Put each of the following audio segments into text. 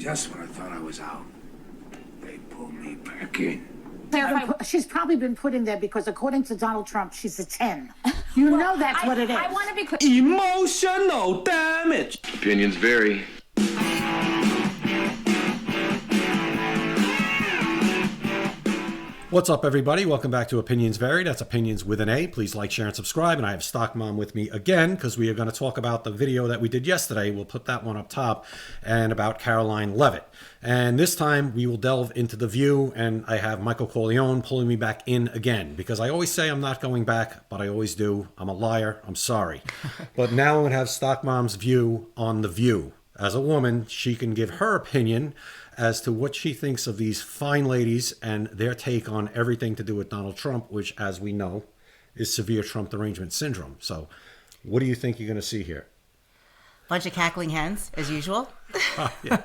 Just when I thought I was out, they pulled me back in. She's probably been put in there because, according to Donald Trump, she's a 10. You know that's what it is. I want to be clear. Emotional damage. Opinions vary. What's up, everybody? Welcome back to Opinions Vary. That's Opinions with an A. Please like, share, and subscribe. And I have Stock Mom with me again because we are going to talk about the video that we did yesterday. We'll put that one up top, and about Karoline Leavitt. And this time we will delve into The View, and I have Michael Corleone pulling me back in again because I always say I'm not going back, but I always do. I'm a liar. I'm sorry. But now I'm going to have Stock Mom's view on The View. As a woman, she can give her opinion as to what she thinks of these fine ladies and their take on everything to do with Donald Trump, which, as we know, is severe Trump derangement syndrome. So what do you think you're going to see here? Bunch of cackling hens, as usual. Yeah.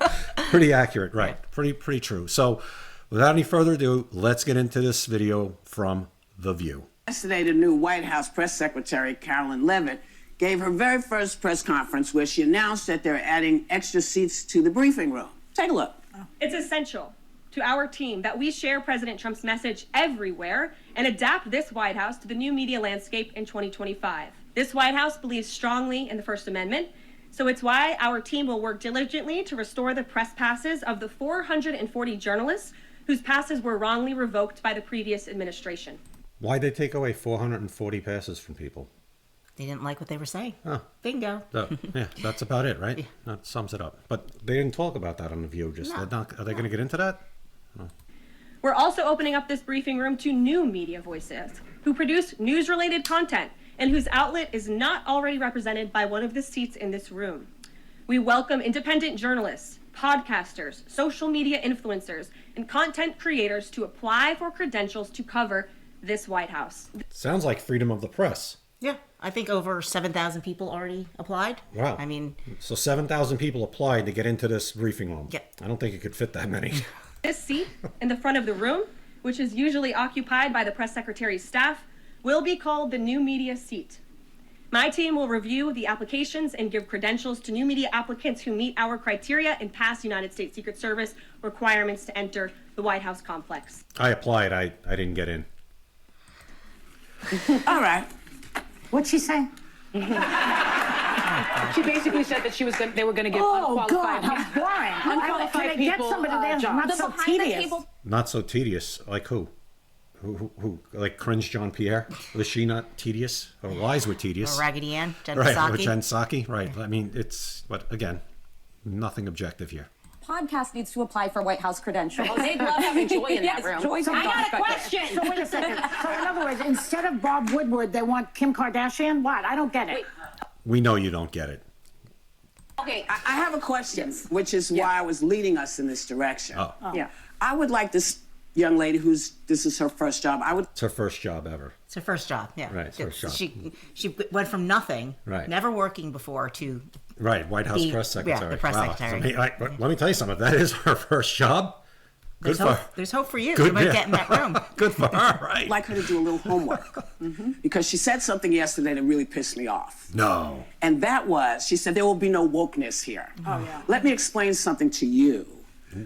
Pretty accurate, right? Yeah. Pretty true. So without any further ado, let's get into this video from The View. Yesterday, the new White House press secretary, Karoline Leavitt, gave her very first press conference where she announced that they're adding extra seats to the briefing room. Take a look. It's essential to our team that we share President Trump's message everywhere and adapt this White House to the new media landscape in 2025. This White House believes strongly in the First Amendment, so it's why our team will work diligently to restore the press passes of the 440 journalists whose passes were wrongly revoked by the previous administration. Why'd they take away 440 passes from people? They didn't like what they were saying. Oh. Bingo. Yeah, that's about it, right? Yeah. That sums it up. But they didn't talk about that on The View. Are they going to get into that? No. We're also opening up this briefing room to new media voices who produce news-related content and whose outlet is not already represented by one of the seats in this room. We welcome independent journalists, podcasters, social media influencers, and content creators to apply for credentials to cover this White House. Sounds like freedom of the press. Yeah, I think over 7,000 people already applied. Wow. I mean, so 7,000 people applied to get into this briefing room. Yeah. I don't think it could fit that many. This seat in the front of the room, which is usually occupied by the press secretary's staff, will be called the new media seat. My team will review the applications and give credentials to new media applicants who meet our criteria and pass United States Secret Service requirements to enter the White House complex. I applied. I didn't get in. All right. What'd she say? She basically said that they were going to give God, unqualified how boring. unqualified Can I people get somebody there who's jobs. not so tedious? Not so tedious. Like who? Who? Like Cringe Jean Pierre? Was she not tedious? Her lies were tedious. or Raggedy Ann, Jen Right, Psaki. or Jen Psaki. Right. I mean, but again, nothing objective here. Podcast needs to apply for White House credentials. Oh, they'd love having Joy in that room. Joy's I got a question. So wait a second. So in other words, instead of Bob Woodward, they want Kim Kardashian? What? I don't get it. We know you don't get it. Okay, I have a question, which is why I was leading us in this direction. Oh. Yeah. I would like this young lady this is her first job. It's her first job ever. It's her first job, yeah. Right, it's her first job. She went from nothing, Right. never working before, to Right, White House press secretary. Yeah, the press secretary. So, let me tell you something. That is her first job. Good for her. There's hope for you. Good, You might yeah. get in that room. Good for her, right? I'd like her to do a little homework because she said something yesterday that really pissed me off. No. And that was, she said, there will be no wokeness here. Oh, yeah. Let me explain something to you,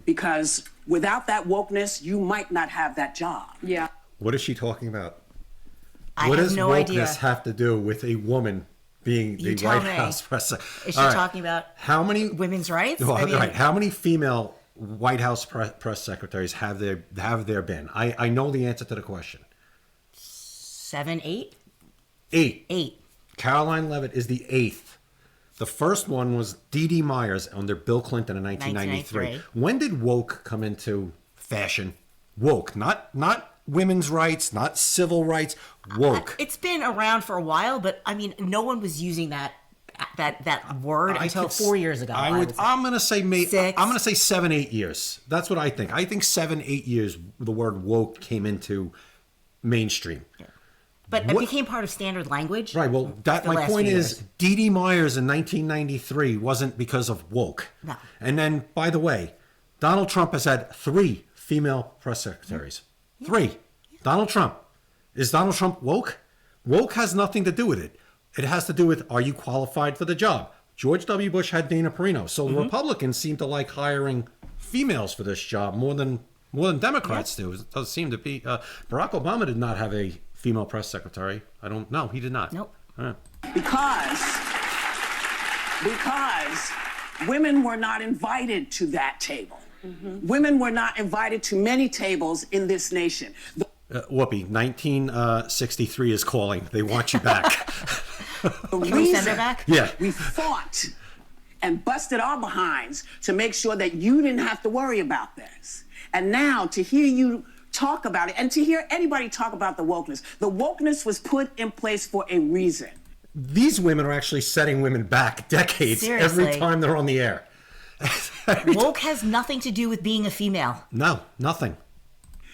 because without that wokeness, you might not have that job. yeah. What is she talking about? I What have does no wokeness idea. have to do with a woman being the tell White me. House press secretary? Is she talking about how many women's rights? Well, I mean, right. How many female White House press secretaries have there been? I know the answer to the question. 7, 8? 8. 8. Karoline Leavitt is the 8th. The first one was Dee Dee Myers under Bill Clinton in 1993. When did woke come into fashion? Woke, not women's rights, not civil rights. Woke. It's been around for a while, but I mean, no one was using that word until 4 years ago. I'm going to say 6. I'm going to say 7, 8 years. That's what I think. I think 7, 8 years the word woke came into mainstream. Yeah. But it became part of standard language. Right. Well, my point is, Dee Dee Myers in 1993 wasn't because of woke. No. And then, by the way, Donald Trump has had 3 female press secretaries. Yeah. 3. Yeah. Donald Trump. Is Donald Trump woke? Woke has nothing to do with it. It has to do with, are you qualified for the job? George W. Bush had Dana Perino. So the Republicans seem to like hiring females for this job more than Democrats do. It does seem to be. Barack Obama did not have a female press secretary. I don't know. He did not. Nope. Because women were not invited to that table. Women were not invited to many tables in this nation. Whoopi, 1963 is calling. They want you back. The Can we send her reason back? Yeah. we fought and busted our behinds to make sure that you didn't have to worry about this. And now to hear you talk about it and to hear anybody talk about the wokeness was put in place for a reason. These women are actually setting women back decades every Seriously. time they're on the air. Woke has nothing to do with being a female. No, nothing.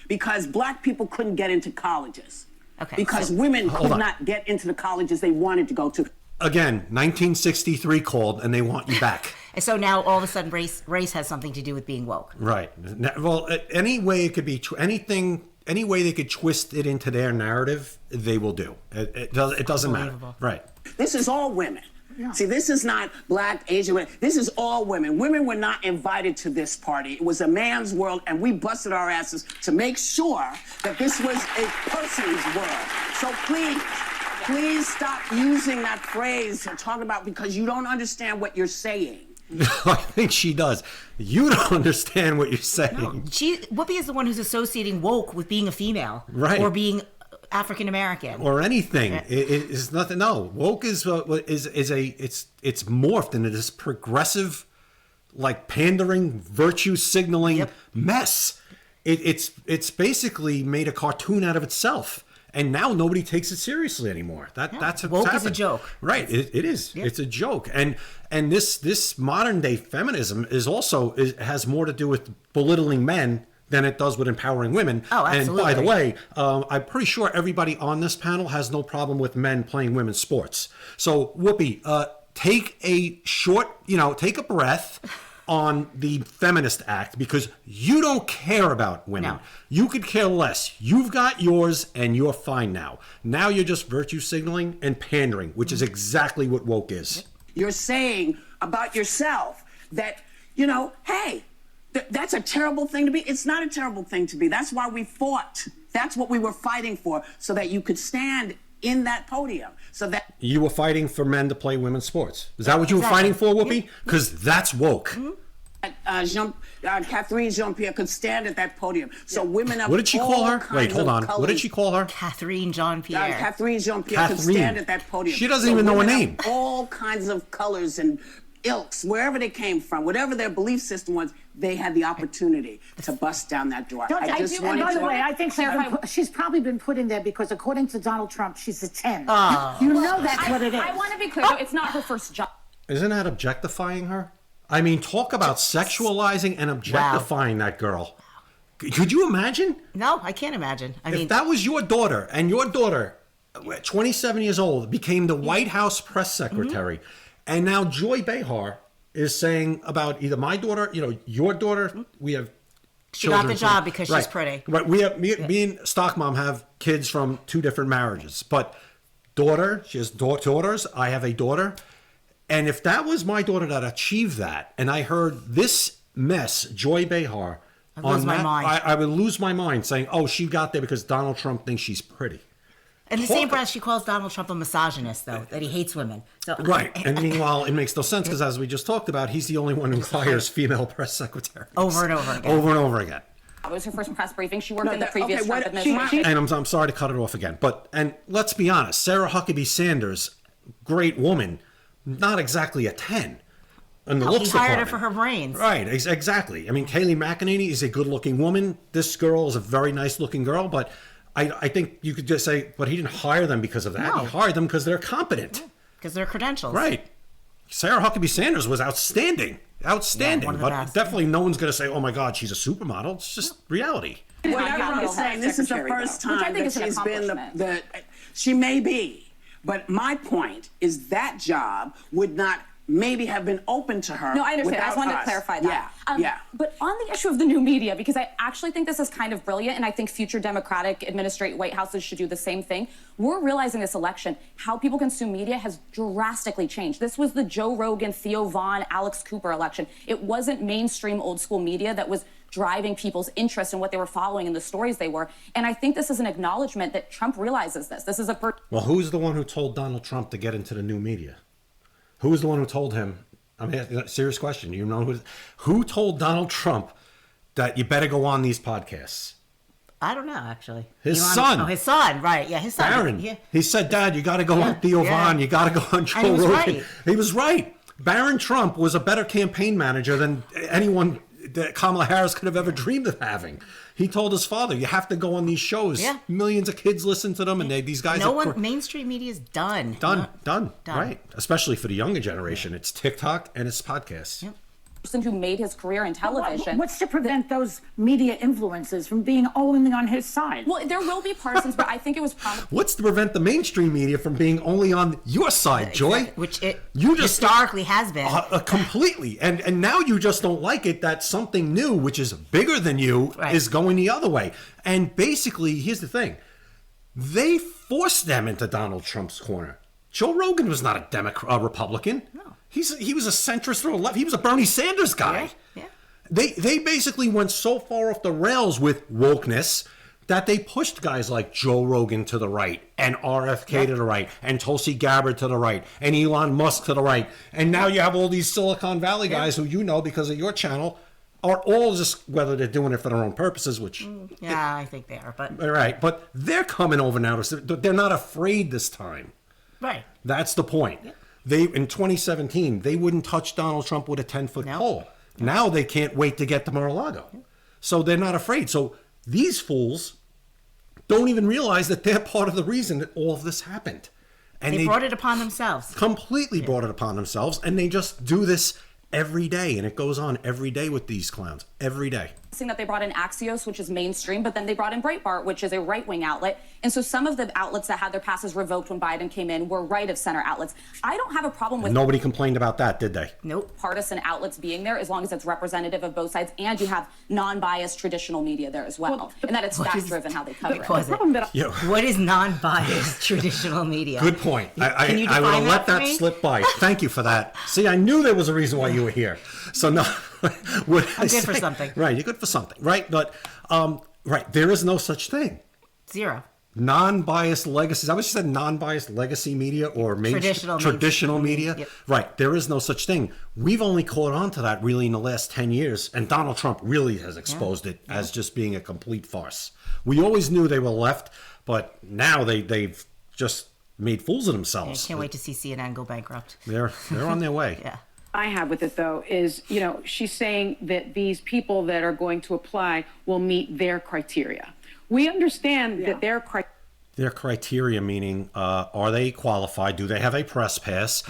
Because black people couldn't get into colleges. Okay, Because so- women Hold could on. not get into the colleges they wanted to go to. Again, 1963 called, and they want you back. And so now all of a sudden race has something to do with being woke. Right. Well, any way it could be, any way they could twist it into their narrative, they will do. It doesn't matter. Unbelievable. Right. This is all women. See, this is not black, Asian women. This is all women. Women were not invited to this party. It was a man's world, and we busted our asses to make sure that this was a person's world. So please stop using that phrase to talk about because you don't understand what you're saying. I think she does. You don't understand what you're saying. Whoopi is the one who's associating woke with being a female. Right. Or being African American. Or anything. It's nothing. No, woke is it's morphed into this progressive, like pandering, virtue signaling mess. It's basically made a cartoon out of itself, and now nobody takes it seriously anymore. That's what's Woke is a happened. joke. Right? It is. It's a joke, and this modern day feminism has more to do with belittling men than it does with empowering women. Oh, absolutely. And by the way, I'm pretty sure everybody on this panel has no problem with men playing women's sports. So, Whoopi, take a breath on the Feminist Act because you don't care about women. No. You could care less. You've got yours and you're fine now. Now you're just virtue signaling and pandering, which is exactly what woke is. You're saying about yourself that, hey, that's a terrible thing to be. It's not a terrible thing to be. That's why we fought. That's what we were fighting for, so that you could stand in that podium. So that You were fighting for men to play women's sports. Is that what you were fighting for, Whoopi? Because that's woke. Catherine Jean-Pierre could stand at that podium. So women of What did she call all her? kinds Wait, hold of on. colors- What did she call her? Catherine Jean-Pierre. Catherine Jean-Pierre could Catherine. stand at that podium. She doesn't even know her women name. of all kinds of colors and ilks, wherever they came from, whatever their belief system was, they had the opportunity to bust down that door. Don't, I just and wanted by the to. way, I think she's probably been put in there because according to Donald Trump, she's a 10. Oh. You know that's what it is. I want to be clear, though, it's not her first job. Isn't that objectifying her? I mean, talk about sexualizing and objectifying that girl. Could you imagine? No, I can't imagine. I mean, If that was your daughter, and your daughter, 27 years old, became the White House press secretary, and now Joy Behar is saying about either my daughter, your daughter, we have she got the job because she's pretty. Right. We have me and Stock Mom have kids from two different marriages, but she has daughters. I have a daughter, and if that was my daughter that achieved that, and I heard this mess, Joy Behar, I'd lose my mind. I would lose my mind saying, "Oh, she got there because Donald Trump thinks she's pretty." in the same breath, she calls Donald Trump a misogynist, though, that he hates women. So Right. And meanwhile, it makes no sense because as we just talked about, he's the only one who hires female press secretaries. Over and over again. Over and over again. It was her first press briefing. She worked in the that- previous okay, Trump what- administration. And I'm sorry to cut it off again, and let's be honest, Sarah Huckabee Sanders, great woman, not exactly a 10. In the he looks hired her department. for her brains. Right, exactly. I mean, Kayleigh McEnany is a good-looking woman. This girl is a very nice-looking girl, but I think you could just say, but he didn't hire them because of that. No. He hired them because they're competent. Because they're credentials. Right. Sarah Huckabee Sanders was outstanding. Outstanding. one of the But best. definitely no one's going to say, oh my God, she's a supermodel. It's just reality. Whatever I'm saying, this is the first time Which I think that is an she's been accomplishment. she may be, but my point is that job would not maybe have been open to her. No, I understand. I just without wanted to us. clarify that. Yeah. But on the issue of the new media, because I actually think this is kind of brilliant, and I think future Democratic administrative White Houses should do the same thing. We're realizing this election, how people consume media has drastically changed. This was the Joe Rogan, Theo Vaughn, Alex Cooper election. It wasn't mainstream old school media that was driving people's interest in what they were following and the stories they were. And I think this is an acknowledgement that Trump realizes this. This is a... Well, who's the one who told Donald Trump to get into the new media? Who was the one who told him? I mean, serious question. You know who told Donald Trump that you better go on these podcasts? I don't know, actually. His son. Oh, his son, right. Yeah, his son. Barron. Yeah. He said, Dad, you got to go on Theo Vaughn. You got to go on Joe And he was Rogan. right. He was right. Barron Trump was a better campaign manager than anyone that Kamala Harris could have ever dreamed of having. He told his father, you have to go on these shows. Yeah. Millions of kids listen to them, and these guys Mainstream media is done. Done. Right. Especially for the younger generation. It's TikTok and it's podcasts. Yep. person who made his career in television. What's to prevent those media influences from being only on his side? Well, there will be partisans, but I think it was promised. What's to prevent the mainstream media from being only on your side, Joy? Which it you just historically has been. Completely. And now you just don't like it that something new, which is bigger than you, is going the other way. And basically, here's the thing. They forced them into Donald Trump's corner. Joe Rogan was not a Republican. No. He was a centrist or a left. He was a Bernie Sanders guy. Yeah. They basically went so far off the rails with wokeness that they pushed guys like Joe Rogan to the right and RFK to the right and Tulsi Gabbard to the right and Elon Musk to the right. And now you have all these Silicon Valley guys who you know because of your channel are all just, whether they're doing it for their own purposes, which... Yeah, I think they are, but... Right, but they're coming over now. They're not afraid this time. Right. That's the point. Yeah. In 2017, they wouldn't touch Donald Trump with a 10-foot pole. Now they can't wait to get to Mar-a-Lago. So they're not afraid. So these fools don't even realize that they're part of the reason that all of this happened. And they brought it upon themselves. Completely brought it upon themselves. And they just do this every day. And it goes on every day with these clowns. Every day. That they brought in Axios, which is mainstream, but then they brought in Breitbart, which is a right-wing outlet. And so some of the outlets that had their passes revoked when Biden came in were right-of-center outlets. I don't have a problem with... Nobody complained about that, did they? Nope. Partisan outlets being there, as long as it's representative of both sides, and you have non-biased traditional media there as well. And that it's fact-driven how they cover it. What is non-biased traditional media? Good point. Can you I would have let that me? slip by. Thank you for that. See, I knew there was a reason why you were here. So no... I'm good for something. Right, you're good for something, right? But, right, there is no such thing. Zero. Non-biased legacy. I wish you said non-biased legacy media or traditional media. Yep. Right, there is no such thing. We've only caught on to that really in the last 10 years, and Donald Trump really has exposed it as just being a complete farce. We always knew they were left, but now they've just made fools of themselves. I can't wait to see CNN go bankrupt. They're on their way. Yeah. I have with it, though, is, she's saying that these people that are going to apply will meet their criteria. We understand that their criteria meaning, are they qualified? Do they have a press pass?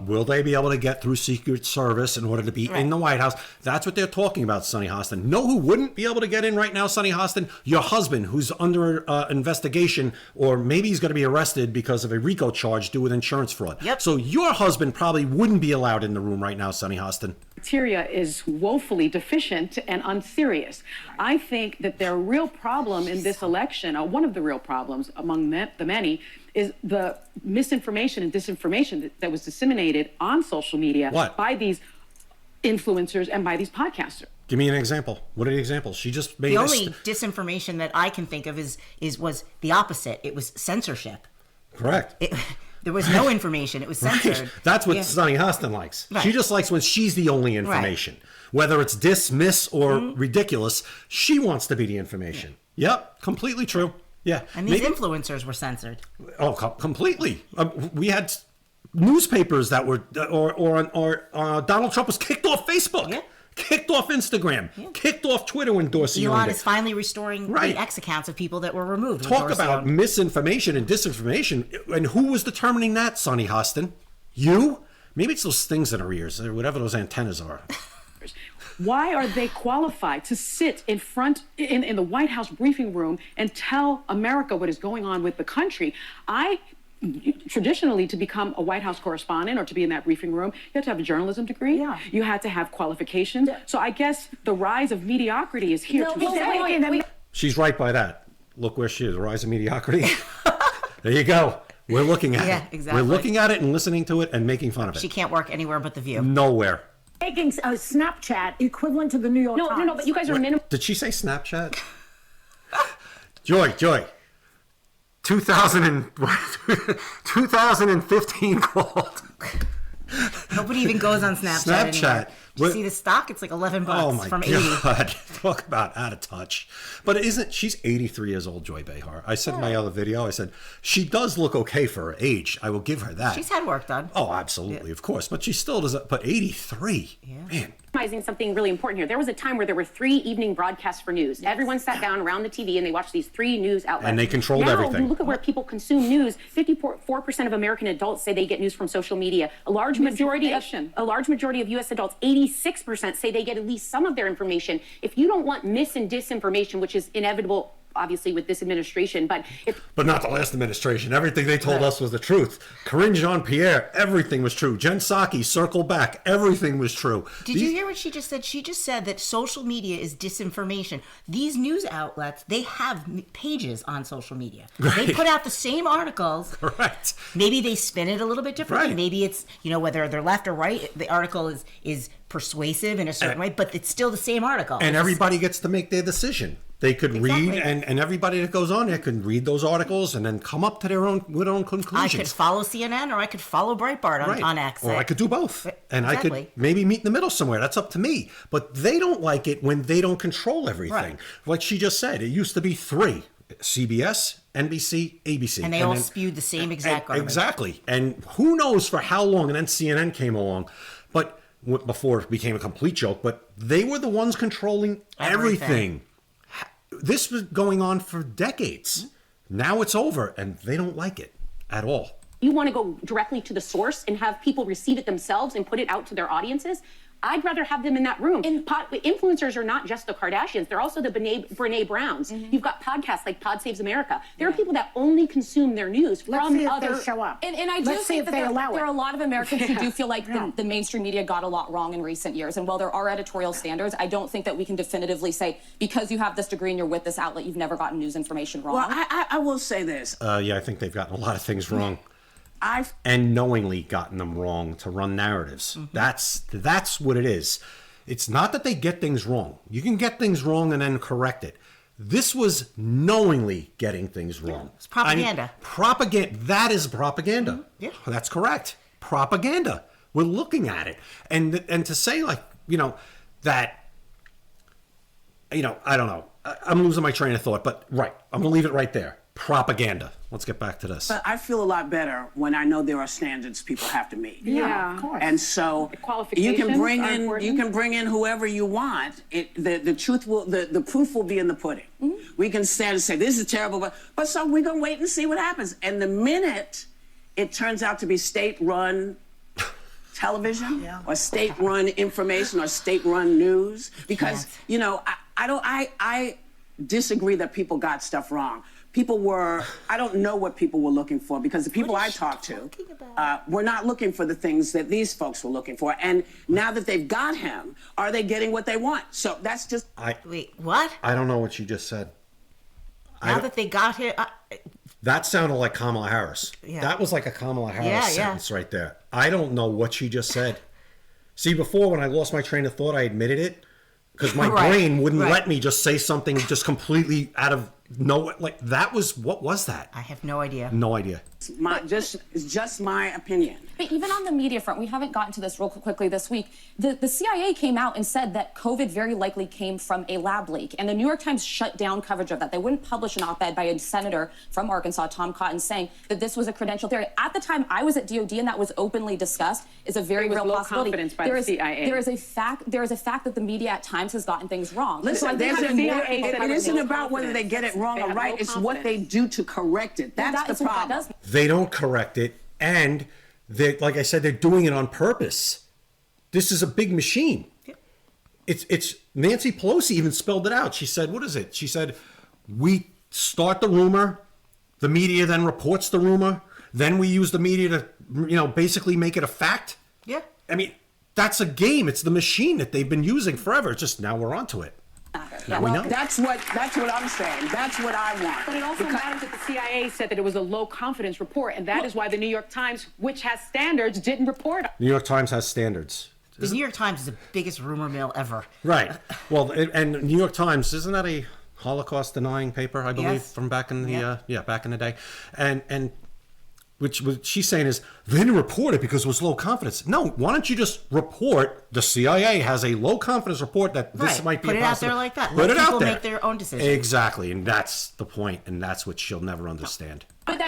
Will they be able to get through Secret Service in order to be in the White House? That's what they're talking about, Sonny Hostin. Know who wouldn't be able to get in right now, Sonny Hostin? Your husband, who's under investigation, or maybe he's going to be arrested because of a RICO charge due with insurance fraud. Yep. So your husband probably wouldn't be allowed in the room right now, Sonny Hostin. criteria is woefully deficient and unserious. I think that their real problem in this election, or one of the real problems among the many, is the misinformation and disinformation that was disseminated on social media by these influencers and by these podcasters. Give me an example. What are the examples? She just made the only disinformation that I can think of was the opposite. It was censorship. Correct. There was no information. It was censored. Right. That's what Sonny Hostin likes. Right. She just likes when she's the only information. Right. Whether it's dismiss or ridiculous, she wants to be the information. Yeah. Yep, completely true. Yeah. And these influencers were censored. Oh, completely. We had newspapers that were, or Donald Trump was kicked off Facebook. Yeah. Kicked off Instagram, kicked off Twitter when Dorsey owned it. Elon is finally restoring the X accounts of people that were removed. Talk about misinformation and disinformation. And who was determining that, Sonny Hostin? You? Maybe it's those things in her ears, or whatever those antennas are. Why are they qualified to sit in front in the White House briefing room and tell America what is going on with the country? I traditionally, to become a White House correspondent or to be in that briefing room, you had to have a journalism degree. Yeah. You had to have qualifications. So I guess the rise of mediocrity is here to stay. Wait. She's right by that. Look where she is. Rise of mediocrity. There you go. We're looking at Yeah, it. exactly. We're looking at it and listening to it and making fun of it. She can't work anywhere but the View. Nowhere. Making Snapchat equivalent to the New York Times. No, but you guys are minimum. Did she say Snapchat? Joy. 2015 called. Nobody even goes on Snapchat anymore. You see the stock? It's like $11 Oh my from 80. God. Talk about out of touch. But she's 83 years old, Joy Behar. I said in my other video, I said, she does look okay for her age. I will give her that. She's had work done. Oh, absolutely, of course. But she still doesn't, but 83, man. Something really important here. There was a time where there were 3 evening broadcasts for news. Everyone sat down around the TV and they watched these 3 news outlets. And they controlled now, everything. You look at where people consume news. 54% of American adults say they get news from social media. A large majority of U.S. adults, 86%, say they get at least some of their information. If you don't want mis and disinformation, which is inevitable, obviously, with this administration, but not the last administration. Everything they told us was the truth. Karine Jean-Pierre, everything was true. Jen Psaki, circle back, everything was true. Did you hear what she just said? She just said that social media is disinformation. These news outlets, they have pages on social media. Right. They put out the same articles. Correct. Maybe they spin it a little bit differently. Right. Maybe it's, whether they're left or right, the article is persuasive in a certain way, but it's still the same article. And everybody gets to make their decision. They could read, and everybody that goes on there can read those articles and then come up to their own conclusions. I could follow CNN or I could follow Breitbart on X. Or I could do both. And I Exactly. could maybe meet in the middle somewhere. That's up to me. But they don't like it when they don't control everything. Right. Like she just said, it used to be 3. CBS, NBC, ABC. And they all spewed the same exact garbage. Exactly. And who knows for how long, and then CNN came along. But before it became a complete joke, but they were the ones controlling everything. This was going on for decades. Now it's over, and they don't like it at all. you want to go directly to the source and have people receive it themselves and put it out to their audiences, I'd rather have them in that room. And influencers are not just the Kardashians. They're also the Brene Browns. Mm-hmm. You've got podcasts like Pod Saves America. There are people that only consume their news from other... They show up. And I do think that there are a lot of Americans who do feel like the mainstream media got a lot wrong in recent years. And while there are editorial standards, I don't think that we can definitively say, because you have this degree and you're with this outlet, you've never gotten news information wrong. Well, I will say this. Yeah, I think they've gotten a lot of things wrong. And knowingly gotten them wrong to run narratives. Mm-hmm. That's what it is. It's not that they get things wrong. You can get things wrong and then correct it. This was knowingly getting things wrong. It's propaganda. I mean, propaganda. That is propaganda. Mm-hmm. Yeah, that's correct. Propaganda. We're looking at it, and to say like that. I don't know. I'm losing my train of thought, but right. I'm gonna leave it right there. Propaganda. Let's get back to this. But I feel a lot better when I know there are standards people have to meet. Yeah, of course. And so you can bring in whoever you want. The truth will the proof will be in the pudding. Mm-hmm. We can stand and say this is terrible, but so we're gonna wait and see what happens. And the minute it turns out to be state-run television or state-run information or state-run news, because I disagree that people got stuff wrong. I don't know what people were looking for, because the people I talked to were not looking for the things that these folks were looking for. And now that they've got him, are they getting what they want? So that's just... Wait, what? I don't know what you just said. Now that they got here... That sounded like Kamala Harris. Yeah. That was like a Kamala Harris sentence right there. I don't know what she just said. See, before when I lost my train of thought, I admitted it. Because my brain wouldn't let me just say something just completely out of nowhere. Like, what was that? I have no idea. No idea. It's just my opinion. But even on the media front, we haven't gotten to this real quickly this week. The CIA came out and said that COVID very likely came from a lab leak. And the New York Times shut down coverage of that. They wouldn't publish an op-ed by a senator from Arkansas, Tom Cotton, saying that this was a credential theory. At the time I was at DOD and that was openly discussed, is a very real possibility. Confidence by the CIA. There is a fact that the media at times has gotten things wrong. Listen, it isn't about whether they get it wrong or right. It's what they do to correct it. That's the problem. They don't correct it, and like I said, they're doing it on purpose. This is a big machine. Yeah. It's Nancy Pelosi even spelled it out. She said, what is it? She said, we start the rumor, the media then reports the rumor, then we use the media to, basically make it a fact. Yeah. I mean, that's a game. It's the machine that they've been using forever. It's just now we're onto it. Yeah, well, that's what I'm saying. That's what I want. But it also matters that the CIA said that it was a low confidence report, and that is why the New York Times, which has standards, didn't report. New York Times has standards. The New York Times is the biggest rumor mill ever. Right. Well, and New York Times, isn't that a Holocaust denying paper, I believe, Yes. from back in the back in the day, and which what she's saying is they didn't report it because it was low confidence. No, why don't you just report the CIA has a low confidence report that this might be Put a it out possible. there like that. Put Let it out people there. make their own decisions. Exactly, and that's the point, and that's what she'll never understand. But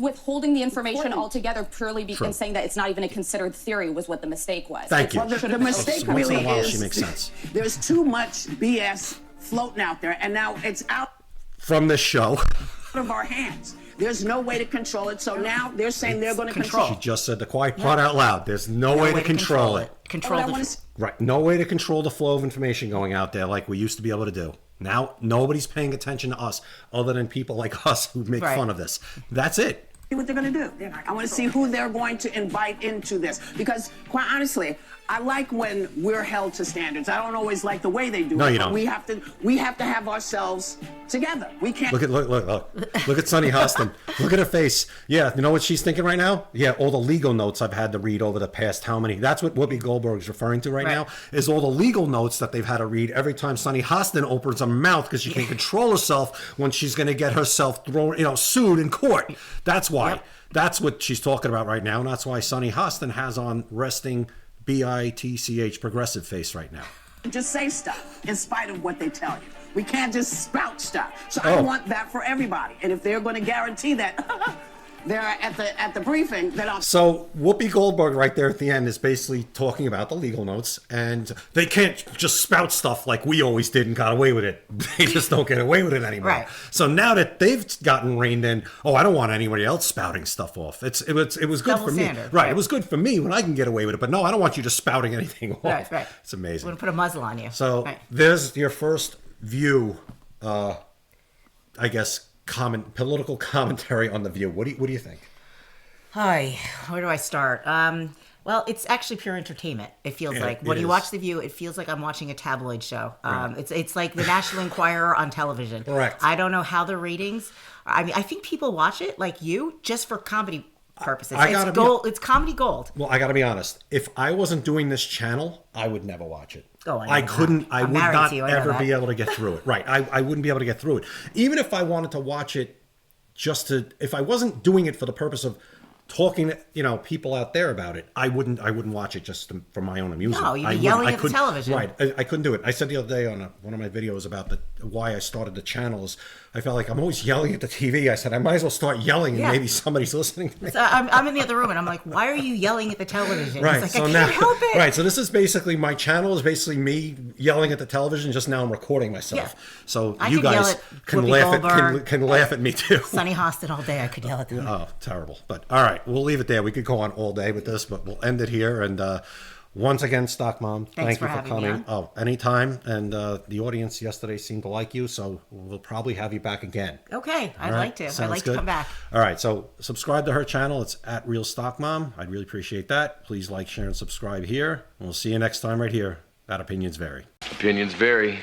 withholding the information altogether purely True. and saying that it's not even a considered theory was what the mistake was. Thank you. Well, the mistake Once in really a while, is she makes sense. there's too much BS floating out there, and now it's out From this show. of our hands. There's no way to control it, so now they're saying they're going to control. She just said the quiet part out loud. There's no way to control it. Control the Right. No way to control the flow of information going out there like we used to be able to do. Now, nobody's paying attention to us other than people like us who make fun of this. That's it. See what they're going to do. I want to see who they're going to invite into this. Because, quite honestly, I like when we're held to standards. I don't always like the way they do it. No, you but don't. We have to have ourselves together. We can't. Look at Sunny Hostin. Look at her face. Yeah, you know what she's thinking right now? Yeah, all the legal notes I've had to read over the past how many. That's what Whoopi Goldberg is referring to right now, is all the legal notes that they've had to read every time Sunny Hostin opens her mouth because she can't control herself when she's going to get herself thrown, sued in court. That's why. Yep. That's what she's talking about right now, and that's why Sunny Hostin has on resting BITCH progressive face right now. Just say stuff in spite of what they tell you. We can't just spout stuff. So I want that for everybody. And if they're going to guarantee that they're at the briefing, then I'll. So Whoopi Goldberg right there at the end is basically talking about the legal notes, and they can't just spout stuff like we always did and got away with it. They just don't get away with it anymore. Right. So now that they've gotten reined in, I don't want anybody else spouting stuff off. It was good Double for standard, me. Right. right. It was good for me when I can get away with it, but no, I don't want you just spouting anything off. Right. It's amazing. We're going to put a muzzle on you. So Right. there's your first view, I guess, political commentary on The View. What do you think? Hi, where do I start? Well, it's actually pure entertainment. It feels like when it you is. watch The View, it feels like I'm watching a tabloid show. It's like the National Enquirer on television. Correct. I don't know how the ratings. I mean, I think people watch it like you just for comedy purposes. It's comedy gold. Well, I got to be honest. If I wasn't doing this channel, I would never watch it. Oh, I couldn't. I I'm would married not to you, I know ever that. be able to get through it. Right. I wouldn't be able to get through it. Even if I wanted to watch it, if I wasn't doing it for the purpose of talking to people out there about it, I wouldn't watch it just for my own amusement. No, you'd be I yelling at the couldn't- television. Right. I couldn't do it. I said the other day on one of my videos about why I started the channel is I felt like I'm always yelling at the TV. I said I might as well start yelling and maybe somebody's listening to me. So I'm in the other room and I'm like, why are you yelling at the television? Right. It's So like, I now, can't help it. right. So this is basically my channel is basically me yelling at the television. Just now I'm recording myself. Yeah. So I you could yell guys at can Whoopi laugh Goldberg. can laugh at me too. Sunny Hostin all day. I could yell at them. Oh, terrible. But all right, we'll leave it there. We could go on all day with this, but we'll end it here. And once again, Stock Mom, thank for you for having me coming. on. Oh, anytime. And the audience yesterday seemed to like you, so we'll probably have you back again. Okay, I'd All right? like to. I'd Sounds like good. to come back. All right, so subscribe to her channel. It's at Real Stock Mom. I'd really appreciate that. Please like, share, and subscribe here. And we'll see you next time right here. That Opinions Vary. Opinions vary.